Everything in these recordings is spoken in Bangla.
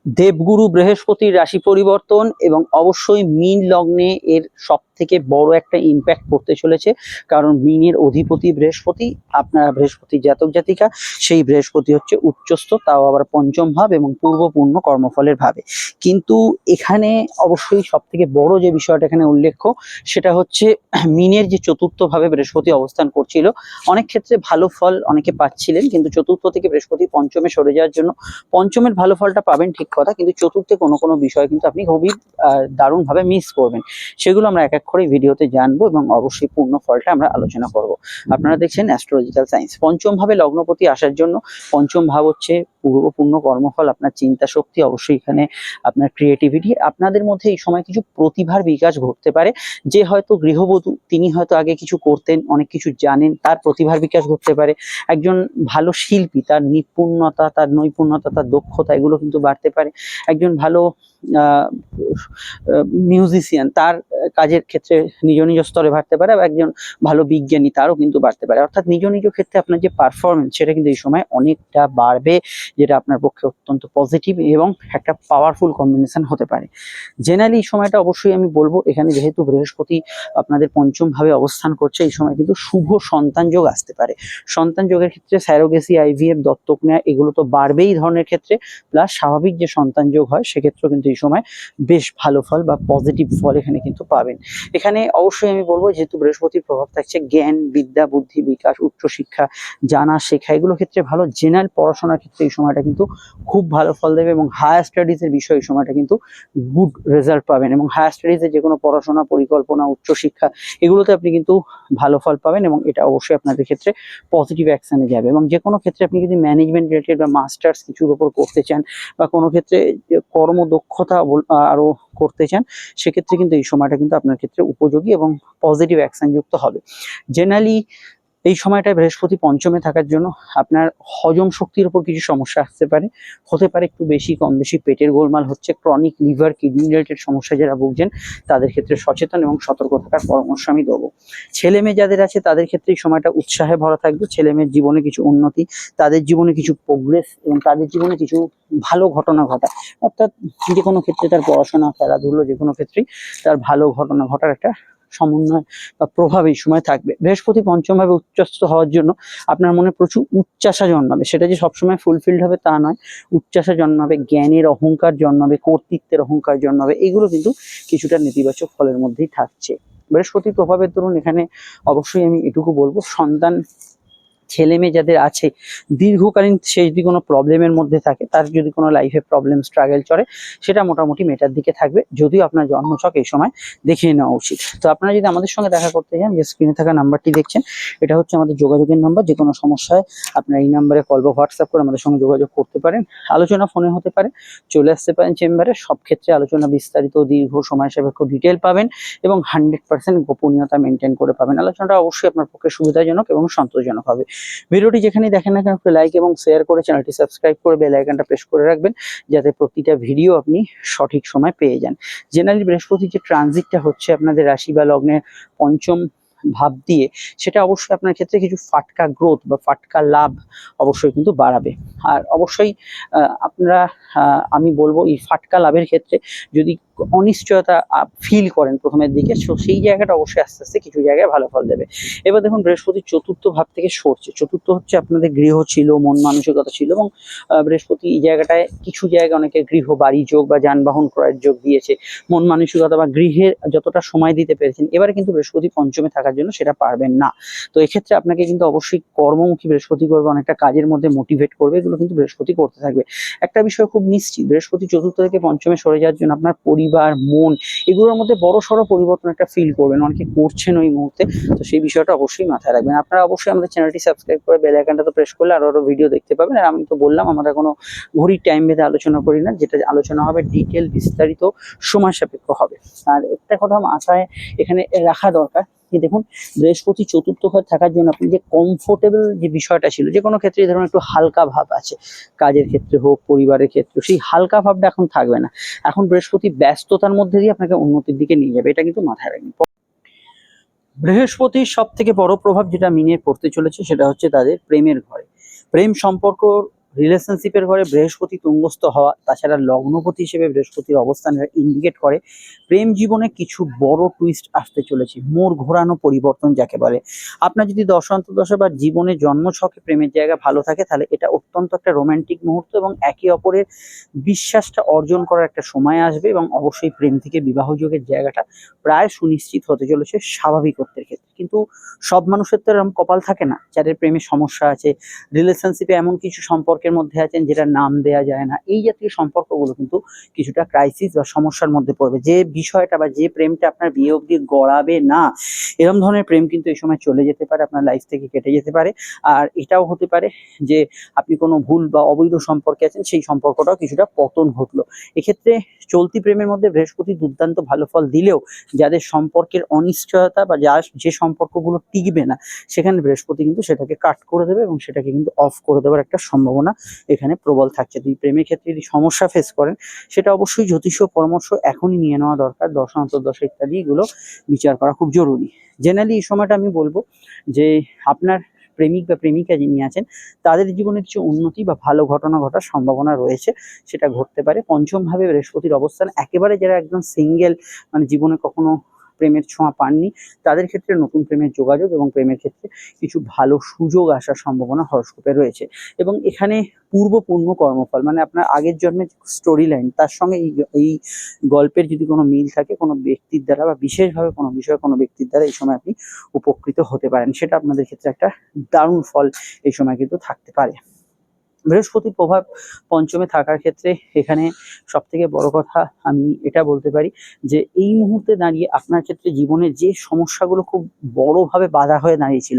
দেবগুরু বৃহস্পতির রাশি পরিবর্তন এবং অবশ্যই মীন লগ্নে এর সব থেকে বড় একটা ইম্প্যাক্ট পড়তে চলেছে, কারণ মীনের অধিপতি বৃহস্পতি, আপনার বৃহস্পতি জাতক জাতিকা, সেই বৃহস্পতি হচ্ছে উচ্চস্থ, তাও আবার পঞ্চম ভাব এবং পূর্বপূর্ণ কর্মফলের ভাবে। কিন্তু এখানে অবশ্যই সব থেকে বড় যে বিষয়টা এখানে উল্লেখ্য, সেটা হচ্ছে মীনের যে চতুর্থ ভাবে বৃহস্পতি অবস্থান করছিল, অনেক ক্ষেত্রে ভালো ফল অনেকে পাচ্ছিলেন, কিন্তু চতুর্থ থেকে বৃহস্পতি পঞ্চমে সরে যাওয়ার জন্য পঞ্চমের ভালো ফলটা পাবেন ঠিক কথা, কিন্তু চতুর্থে কোনো কোনো বিষয় কিন্তু আপনি খুবই দারুণভাবে মিস করবেন। সেগুলো আমরা এক এক করে ভিডিওতে জানবো এবং অবশ্যই পূর্ণ ফলটা আমরা আলোচনা করব। আপনারা দেখছেন অ্যাস্ট্রোলজিক্যাল সায়েন্স। পঞ্চম ভাবে লগ্নপতি আসার জন্য, পঞ্চম ভাব হচ্ছে পূর্ণ কর্মফল, আপনার চিন্তা শক্তি, অবশ্যই এখানে আপনার ক্রিয়েটিভিটি, আপনাদের মধ্যে এই সময় কিছু প্রতিভার বিকাশ ঘটতে পারে। যে হয়তো গৃহবধূ, তিনি হয়তো আগে কিছু করতেন, অনেক কিছু জানেন, তার প্রতিভার বিকাশ ঘটতে পারে। একজন ভালো শিল্পী, তার নিপুণতা, তার নৈপুণ্যতা, তার দক্ষতা, এগুলো কিন্তু বাড়তে পারে। একজন ভালো মিউজিশিয়ান, তার কাজের ক্ষেত্রে নিজ নিজ স্তরে বাড়তে পারে, বা একজন ভালো বিজ্ঞানী, তারও কিন্তু বাড়তে পারে। অর্থাৎ নিজ নিজ ক্ষেত্রে আপনার যে পারফরমেন্স, সেটা কিন্তু এই সময় অনেকটা বাড়বে, যেটা আপনার পক্ষে অত্যন্ত পজিটিভ এবং একটা পাওয়ারফুল কম্বিনেশন হতে পারে। জেনারেলি এই সময়টা অবশ্যই আমি বলবো, এখানে যেহেতু বৃহস্পতি আপনাদের পঞ্চম ভাবে অবস্থান করছে, এই সময় কিন্তু শুভ সন্তান যোগ আসতে পারে। সন্তান যোগের ক্ষেত্রে স্যারোগেসি, আইভিএফ, দত্তক নেওয়া, এগুলো তো বাড়বেই এই ধরনের ক্ষেত্রে, প্লাস স্বাভাবিক যে সন্তান যোগ হয়, সেক্ষেত্রেও কিন্তু এই সময় বেশ ভালো ফল বা পজিটিভ ফল এখানে কিন্তু পাবেন। এখানে অবশ্যই আমি বলবো, যেহেতু বৃহস্পতির প্রভাব থাকছে, জ্ঞান, বিদ্যা, বুদ্ধি, বিকাশ, উচ্চশিক্ষা, জানা, শেখা, এগুলো ক্ষেত্রে ভালো। জেনারেল পড়াশোনার ক্ষেত্রে এই সময়টা কিন্তু খুব ভালো ফল দেবে, এবং হায়ার স্টাডিজের বিষয়ে এই সময়টা কিন্তু গুড রেজাল্ট পাবেন, এবং হায়ার স্টাডিজে যে কোনো পড়াশোনা, পরিকল্পনা, উচ্চশিক্ষা, এগুলোতে আপনি কিন্তু ভালো ফল পাবেন, এবং এটা অবশ্যই আপনাদের ক্ষেত্রে পজিটিভ অ্যাকশনে যাবে। এবং যে কোনো ক্ষেত্রে আপনি যদি ম্যানেজমেন্ট রিলেটেড বা মাস্টার্স কিছুর উপর করতে চান, বা কোনো ক্ষেত্রে কর্মদক্ষতা আরো করতে চান, সেক্ষেত্রে কিন্তু এই সময়টা কিন্তু আপনার ক্ষেত্রে উপযোগী এবং পজিটিভ অ্যাকশন যুক্ত হবে। জেনারেলি এই সময়টায় বৃহস্পতি পঞ্চমে থাকার জন্য আপনার হজম শক্তির উপর কিছু সমস্যা আসতে পারে, হতে পারে একটু বেশি কম বেশি পেটের গোলমাল হচ্ছে, ক্রনিক লিভার, কিডনি রিলেটেড সমস্যা যারা ভুগছেন, তাদের ক্ষেত্রে সচেতন এবং সতর্ক থাকার পরামর্শ আমি দেবো। ছেলে মেয়ে যাদের আছে, তাদের ক্ষেত্রে এই সময়টা উৎসাহে ভরা থাকবে। ছেলে মেয়ের জীবনে কিছু উন্নতি, তাদের জীবনে কিছু প্রোগ্রেস, এবং তাদের জীবনে কিছু ভালো ঘটনা ঘটা, অর্থাৎ যে কোনো ক্ষেত্রে তার পড়াশোনা, খেলাধুলো, যে কোনো ক্ষেত্রেই তার ভালো ঘটনা ঘটার একটা সমন্বয় বা প্রভাব এই সময় থাকবে। বৃহস্পতি পঞ্চম ভাবে উচ্চস্থ হওয়ার জন্য আপনার মনে প্রচুর উচ্চাসা জন্মাবে, সেটা যে সবসময় ফুলফিলড হবে তা নয়। উচ্চাসা জন্মাবে, জ্ঞানের অহংকার জন্মাবে, কর্তৃত্বের অহংকার জন্মাবে, এগুলো কিন্তু কিছুটা নেতিবাচক ফলের মধ্যেই থাকছে। বৃহস্পতির প্রভাবের দরুন এখানে অবশ্যই আমি এটুকু বলবো, সন্তান, ছেলে মেয়ে যাদের আছে, দীর্ঘকালীন সে যদি কোনো প্রবলেমের মধ্যে থাকে, তার যদি কোনো লাইফে প্রবলেম, স্ট্রাগল চলে, সেটা মোটামুটি মেটার দিকে থাকবে, যদিও আপনার জন্মছক এই সময় দেখিয়ে নেওয়া উচিত। তো আপনারা যদি আমাদের সঙ্গে দেখা করতে চান, যে স্ক্রিনে থাকা নাম্বারটি দেখছেন, এটা হচ্ছে আমাদের যোগাযোগের নাম্বার। যে কোনো সমস্যায় আপনারা এই নাম্বারে কল বা হোয়াটসঅ্যাপ করে আমাদের সঙ্গে যোগাযোগ করতে পারেন। আলোচনা ফোনে হতে পারে, চলে আসতে পারেন চেম্বারে। সব ক্ষেত্রে আলোচনা বিস্তারিত, দীর্ঘ, সময় সাপেক্ষ ডিটেল পাবেন, এবং 100% গোপনীয়তা মেনটেন করে পাবেন। আলোচনাটা অবশ্যই আপনার পক্ষে সুবিধাজনক এবং সন্তোষজনক হবে। ভিডিওটি যেখানেই দেখেন না কেন, একটু লাইক এবং শেয়ার করে চ্যানেলটি সাবস্ক্রাইব করে বেল আইকনটা প্রেস করে রাখবেন, যাতে প্রতিটা ভিডিও আপনি সঠিক সময় পেয়ে যান। জেনারেলি বৃহস্পতি যে ট্রানজিটটা হচ্ছে আপনাদের রাশি বা লগ্নের পঞ্চম ভাব দিয়ে, সেটা অবশ্যই আপনার ক্ষেত্রে কিছু ফাটকা গ্রোথ বা ফাটকা লাভ অবশ্যই কিন্তু বাড়াবে। আর অবশ্যই আপনারা, আমি বলবো, এই ফাটকা লাভের ক্ষেত্রে যদি অনিশ্চয়তা ফিল করেন প্রথমের দিকে, সেই জায়গাটা অবশ্যই আস্তে আস্তে কিছু জায়গায় ভালো ফল দেবে। এবার দেখুন, বৃহস্পতি চতুর্থ ভাব থেকে সরছে। চতুর্থ হচ্ছে আপনাদের গৃহ ছিল, মন মানসিকতা ছিল, এবং বৃহস্পতি এই জায়গাটায় কিছু জায়গায় অনেকে গৃহ, বাড়ি যোগ বা যানবাহন ক্রয়ের যোগ দিয়েছে। মন মানসিকতা বা গৃহের যতটা সময় দিতে পেরেছেন, এবারে কিন্তু বৃহস্পতি পঞ্চমে থাকার জন্য সেটা পারবেন না। তো এক্ষেত্রে আপনাকে কিন্তু অবশ্যই কর্মমুখী বৃহস্পতি করবে, অনেকটা কাজের মধ্যে মোটিভেট করবে, এগুলো কিন্তু বৃহস্পতি করতে থাকবে। একটা বিষয় খুব নিশ্চিত, বৃহস্পতি চতুর্থ থেকে পঞ্চমে সরে যাওয়ার জন্য আপনার পরিবার, মন, এগুলোর মধ্যে বড় সড়ো পরিবর্তন একটা ফিল করবেন, অনেকে করছেন ওই মুহূর্তে। তো সেই বিষয়টা অবশ্যই মাথায় রাখবেন। আপনারা অবশ্যই আমাদের চ্যানেলটি সাবস্ক্রাইব করে বেল আইকনটা তো প্রেস করলে আরো ভিডিও দেখতে পাবেন। আর আমি তো বললাম, আমরা কোনো ঘড়ির টাইম বেঁধে আলোচনা করি না, যেটা আলোচনা হবে ডিটেল, বিস্তারিত, সময় সাপেক্ষ হবে। আর একটা কথা মাথায় এখানে রাখা দরকার, যে দেখুন, বৃহস্পতি চতুর্থ ঘরে থাকার জন্য আপনি যে কমফোর্টেবল যে বিষয়টা ছিল, যে কোনো ক্ষেত্রে ধরুন একটু হালকা ভাব আছে, কাজের ক্ষেত্রে হোক, পরিবারের ক্ষেত্রে, সেই হালকা ভাবটা এখন থাকবে না। এখন বৃহস্পতি ব্যস্ততার মধ্যে দিয়ে আপনাকে উন্নতির দিকে নিয়ে যাবে, এটা কিন্তু মাথায় রাখবেন। বৃহস্পতির সব থেকে বড় প্রভাব যেটা মিনের পড়তে চলেছে, সেটা হচ্ছে তাদের প্রেমের ঘরে। প্রেম সম্পর্ক রিলেশনশিপের ঘরে বৃহস্পতি তুঙ্গস্থ হওয়া, তাছাড়া লগ্নপতি হিসেবে বৃহস্পতির অবস্থান ইন্ডিকেট করে প্রেম জীবনে কিছু বড় টুইস্ট আসতে চলেছে, মোড় ঘোরানো পরিবর্তন যাকে বলে। আপনার যদি দশা বা জীবনে জন্মছকে প্রেমের জায়গা ভালো থাকে, তাহলে এটা অত্যন্ত একটা রোমান্টিক মুহূর্ত এবং একে অপরের বিশ্বাসটা অর্জন করার একটা সময় আসবে, এবং অবশ্যই প্রেম থেকে বিবাহ যোগের জায়গাটা প্রায় সুনিশ্চিত হতে চলেছে স্বাভাবিকত্বের ক্ষেত্রে। কিন্তু সব মানুষের তো এরকম কপাল থাকে না, যাদের প্রেমে সমস্যা আছে, রিলেশনশিপে এমন কিছু সম্পর্কের মধ্যে আছেন যেটা নাম দেয়া যায় না, এই জাতীয় সম্পর্কগুলো কিন্তু কিছুটা ক্রাইসিস বা সমস্যার মধ্যে পড়বে। যে বিষয়টা বা যে প্রেমটা আপনার বিয়ে অবধি গড়াবে না, এরকম ধরনের প্রেম কিন্তু এই সময় চলে যেতে পারে, আপনার লাইফ থেকে কেটে যেতে পারে। আর এটাও হতে পারে যে আপনি কোনো ভুল বা অবৈধ সম্পর্কে আছেন, সেই সম্পর্কটাও কিছুটা পতন ঘটলো। এক্ষেত্রে চলতি প্রেমের মধ্যে বৃহস্পতি দুর্দান্ত ভালো ফল দিলেও যাদের সম্পর্কের অনিশ্চয়তা বা যে সম্পর্কগুলো টিকবে না, সেখানে বৃহস্পতি কিন্তু সেটাকে কাট করে দেবে এবং সেটাকে কিন্তু অফ করে দেওয়ার একটা সম্ভাবনা এখানে প্রবল থাকছে। দুই প্রেমের ক্ষেত্রে যদি সমস্যা ফেস করেন, সেটা অবশ্যই জ্যোতিষ পরামর্শ এখনই নিয়ে নেওয়া দরকার। দশা অন্তর্দশা ইত্যাদি এগুলো বিচার করা খুব জরুরি। জেনারেলি এই সময়টা আমি বলবো যে আপনার প্রেমিক বা প্রেমিকা যিনি আছেন, তাদের জীবনে কিছু উন্নতি বা ভালো ঘটনা ঘটার সম্ভাবনা রয়েছে, সেটা ঘটতে পারে। পঞ্চম ভাবে বৃহস্পতির অবস্থান, একেবারে যারা একদম সিঙ্গেল, মানে জীবনে কখনো প্রেমের ছোঁয়া পাননি, তাদের ক্ষেত্রে নতুন প্রেমের যোগাযোগ এবং প্রেমের ক্ষেত্রে কিছু ভালো সুযোগ আসার সম্ভাবনা হরস্কোপে রয়েছে। এবং এখানে পূর্ণ কর্মফল, মানে আপনার আগের জন্মের স্টোরি লাইন, তার সঙ্গে এই গল্পের যদি কোনো মিল থাকে কোনো ব্যক্তির দ্বারা বা বিশেষভাবে কোনো বিষয়ে কোনো ব্যক্তির দ্বারা, এই সময় আপনি উপকৃত হতে পারেন। সেটা আপনাদের ক্ষেত্রে একটা দারুণ ফল এই সময় কিন্তু থাকতে পারে। বৃহস্পতির প্রভাব পঞ্চমে থাকার ক্ষেত্রে এখানে সব থেকে বড় কথা আমি এটা বলতে পারি যে এই মুহূর্তে দাঁড়িয়ে আপনার ক্ষেত্রে জীবনে যে সমস্যাগুলো খুব বড়ভাবে বাধা হয়ে দাঁড়িয়েছিল,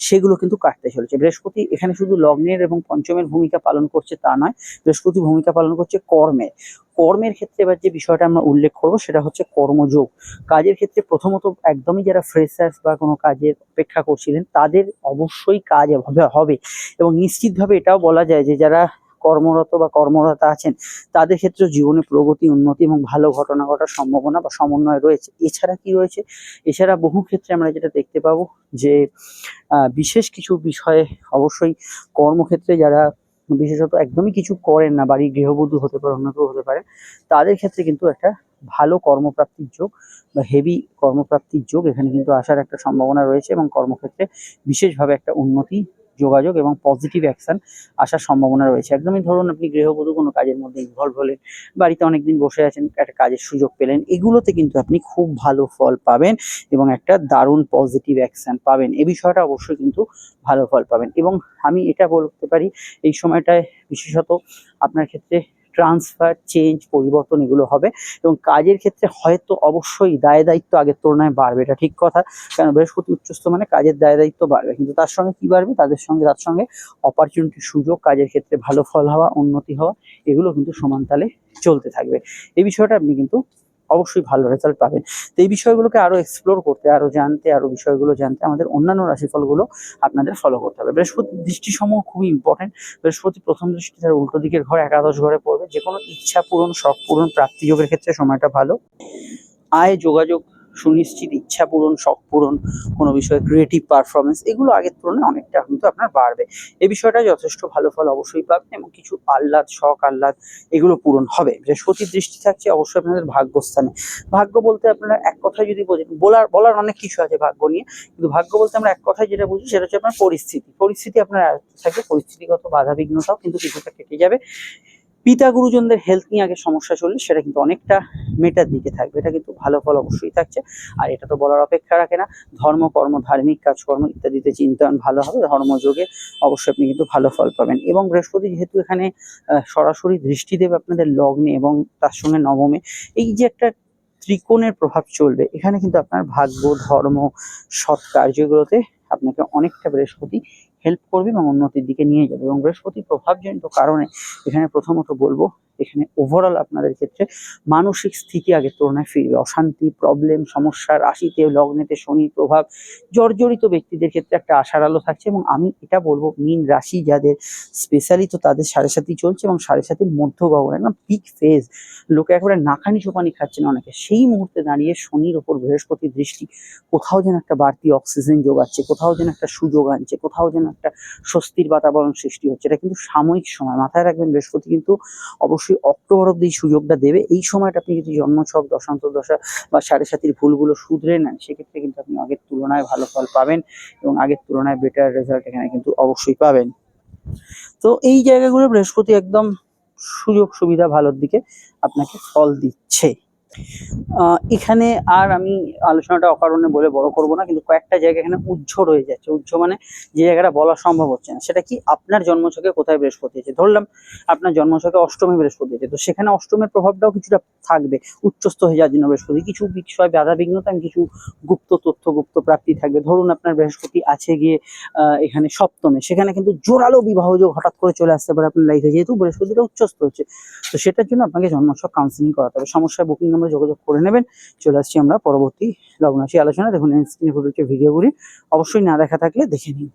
সেগুলো কিন্তু কাটতে চলেছে। বৃহস্পতি এখানে শুধু লগ্নের এবং পঞ্চমের ভূমিকা পালন করছে তা নয়, বৃহস্পতি ভূমিকা পালন করছে কর্মের ক্ষেত্রে। এবার যে বিষয়টা আমরা উল্লেখ করবো সেটা হচ্ছে কর্মযোগ। কাজের ক্ষেত্রে প্রথমত একদমই যারা ফ্রেশার্স বা কোনো কাজের অপেক্ষা করছিলেন, তাদের অবশ্যই কাজ হবে। এবং নিশ্চিতভাবে এটাও বলা যায় যে যারা কর্মরত বা কর্মরতা আছেন, তাদের ক্ষেত্রে জীবনে প্রগতি, উন্নতি এবং ভালো ঘটনা ঘটার সম্ভাবনা বা সমন্বয় রয়েছে। এছাড়া কি রয়েছে? এছাড়া বহু ক্ষেত্রে আমরা যেটা দেখতে পাবো যে বিশেষ কিছু বিষয়ে অবশ্যই কর্মক্ষেত্রে যারা বিশেষত একদমই কিছু করেন না, বাড়ির গৃহবধূ হতে পারে, অন্য কেউ হতে পারে, তাদের ক্ষেত্রে কিন্তু একটা ভালো কর্মপ্রাপ্তির যোগ বা হেভি কর্মপ্রাপ্তির যোগ এখানে কিন্তু আসার একটা সম্ভাবনা রয়েছে, এবং কর্মক্ষেত্রে বিশেষভাবে একটা উন্নতি, যোগাযোগ এবং পজিটিভ অ্যাকশন আসার সম্ভাবনা রয়েছে। একদমই ধরুন আপনি গৃহবধূ কোনো কাজের মধ্যে ইনভলভ হলেন, বাড়িতে অনেকদিন বসে আছেন, একটা কাজের সুযোগ পেলেন, এগুলোতে কিন্তু আপনি খুব ভালো ফল পাবেন এবং একটা দারুণ পজিটিভ অ্যাকশন পাবেন। এই বিষয়টা অবশ্যই কিন্তু ভালো ফল পাবেন। এবং আমি এটা বলতে পারি এই সময়টায় বিশেষত আপনার ক্ষেত্রে ট্রান্সফার, চেঞ্জ, পরিবর্তন এগুলো হবে, এবং কাজের ক্ষেত্রে হয়তো অবশ্যই দায় দায়িত্ব আগের তুলনায় বাড়বে, এটা ঠিক কথা। কারণ বৃহস্পতি উচ্চস্থ মানে কাজের দায় দায়িত্ব বাড়বে, কিন্তু তার সঙ্গে কি বাড়বে, তার সঙ্গে অপরচুনিটি, সুযোগ, কাজের ক্ষেত্রে ভালো ফল হওয়া, উন্নতি হওয়া, এগুলো কিন্তু সমান তালে চলতে থাকবে। এই বিষয়টা আপনি কিন্তু অবশ্যই ভালো রেজাল্ট পাবেন। তো এই বিষয়গুলোকে আরো এক্সপ্লোর করতে, আরো জানতে, আরো বিষয়গুলো জানতে আমাদের অন্যান্য রাশিফলগুলো আপনাদের ফলো করতে হবে। বৃহস্পতির দৃষ্টি সমূহ খুবই ইম্পর্টেন্ট। বৃহস্পতি প্রথম দৃষ্টি তার উল্টো দিকের ঘর একাদশ ঘরে পড়বে। যে কোনো ইচ্ছা পূরণ, শখ পূরণ, প্রাপ্তি যোগের ক্ষেত্রে সময়টা ভালো। আয়, যোগাযোগ সুনিশ্চিত, ইচ্ছা পূরণ, শখ পূরণ, কোনো বিষয়ে ক্রিয়েটিভ পারফরমেন্স, এগুলো আগের তুলনায় অনেকটা কিন্তু আপনার বাড়বে। এই বিষয়টা যথেষ্ট ভালো ফল অবশ্যই পাবেন, এবং কিছু আহ্লাদ, শখ আহ্লাদ এগুলো পূরণ হবে। বৃহস্পতির দৃষ্টি থাকছে অবশ্যই আপনাদের ভাগ্যস্থানে। ভাগ্য বলতে আপনারা এক কথায় যদি বোঝেন, বলার অনেক কিছু আছে ভাগ্য নিয়ে, কিন্তু ভাগ্য বলতে আমরা এক কথায় যেটা বুঝি সেটা হচ্ছে আপনার পরিস্থিতি আপনার আয়ত্তে থাকে। পরিস্থিতিগত বাধা বিঘ্নতাও কিন্তু কিছুটা কেটে যাবে। পিতা গুরুজনদের হেলথ নিয়ে আগে সমস্যা চললে সেটা কিন্তু অনেকটা মেটার দিকে থাকবে, এটা কিন্তু ভালো ফল অবশ্যই থাকছে। আর এটা তো বলার অপেক্ষা রাখে না, ধর্ম, কর্ম, ধার্মিক কাজকর্ম ইত্যাদিতে চিন্তন ভালো হবে, ধর্মযোগে অবশ্যই আপনি কিন্তু ভালো ফল পাবেন। এবং বৃহস্পতি যেহেতু এখানে সরাসরি দৃষ্টি দেবে আপনাদের লগ্নে এবং তার সঙ্গে নবমে, এই যে একটা ত্রিকোণের প্রভাব চলবে, এখানে কিন্তু আপনার ভাগ্য, ধর্ম, সৎ কার্যগুলোতে আপনাকে অনেকটা বৃহস্পতি হেল্প করবে এবং উন্নতির দিকে নিয়ে যাবে। এবং বৃহস্পতির প্রভাবজনিত কারণে এখানে প্রথমত বলবো এখানে ওভারঅল আপনাদের ক্ষেত্রে মানসিক স্থিতি আগের তুলনায় ফিরবে। অশান্তি, প্রবলেম, সমস্যা, রাশিতে লগ্নেতে শনির প্রভাব জর্জরিত ব্যক্তিদের ক্ষেত্রে একটা আশার আলো থাকছে। এবং আমি এটা বলবো মীন রাশি যাদের স্পেশালি, তো তাদের 7.5 চলছে এবং 7.5 মধ্য গগন একদম পিক ফেজ, লোকে একেবারে নাকানি চোপানি খাচ্ছেন অনেকে। সেই মুহূর্তে দাঁড়িয়ে শনির ওপর বৃহস্পতির দৃষ্টি কোথাও যেন একটা বাড়তি অক্সিজেন যোগাচ্ছে, কোথাও যেন একটা সুযোগ আনছে, কোথাও যেন একটা স্বস্তির বাতাবরণ সৃষ্টি হচ্ছে। এটা কিন্তু সাময়িক সময়, মাথায় রাখবেন। বৃহস্পতি কিন্তু অবশ্যই অক্টোবর অব্দি এই সুযোগটা দেবে। এই সময়টা আপনি যদি জন্মছক, দশা বা 7.5 ভুলগুলো শুধরে নেন, সেক্ষেত্রে কিন্তু আপনি আগের তুলনায় ভালো ফল পাবেন এবং আগের তুলনায় বেটার রেজাল্ট এখানে কিন্তু অবশ্যই পাবেন। তো এই জায়গাগুলো বৃহস্পতি একদম সুযোগ সুবিধা ভালোর দিকে আপনাকে ফল দিচ্ছে। এখানে আর আমি আলোচনাটা অকারণে বলে বড় করব না, কিন্তু কয়েকটা জায়গা এখানে উজ্জ্ব রয়ে যাচ্ছে। উজ্জ্ব মানে যে জায়গাটা বলা সম্ভব হচ্ছে না, সেটা কি আপনার জন্মছকে কোথায় বৃহস্পতি আছে। ধরলাম আপনার জন্মছকে অষ্টমে বৃহস্পতি আছে, তো সেখানে অষ্টমের প্রভাবটাও কিছুটা থাকবে। উচ্চস্থ হয়ে যাওয়ার জন্য বৃহস্পতি কিছু বিষয় বাধা বিঘ্নতা, কিছু গুপ্ত তথ্য, গুপ্ত প্রাপ্তি থাকবে। ধরুন আপনার বৃহস্পতি আছে গিয়ে এখানে সপ্তমে, সেখানে কিন্তু জোরালো বিবাহযোগ হঠাৎ করে চলে আসতে পারে আপনার লাইফে, যেহেতু বৃহস্পতিটা উচ্চস্থ হচ্ছে। তো সেটার জন্য আপনাকে জন্মছক কাউন্সিলিং করাতে হবে। সমস্যায় বুকিং নাম্বার যোগাযোগ করে নেবেন। চলে আসছি আমরা পরবর্তী লগ্ন রাশি আলোচনা। দেখুন স্ক্রিনে ফুটে ভিডিওগুলি, অবশ্যই না দেখা থাকলে দেখে নিন।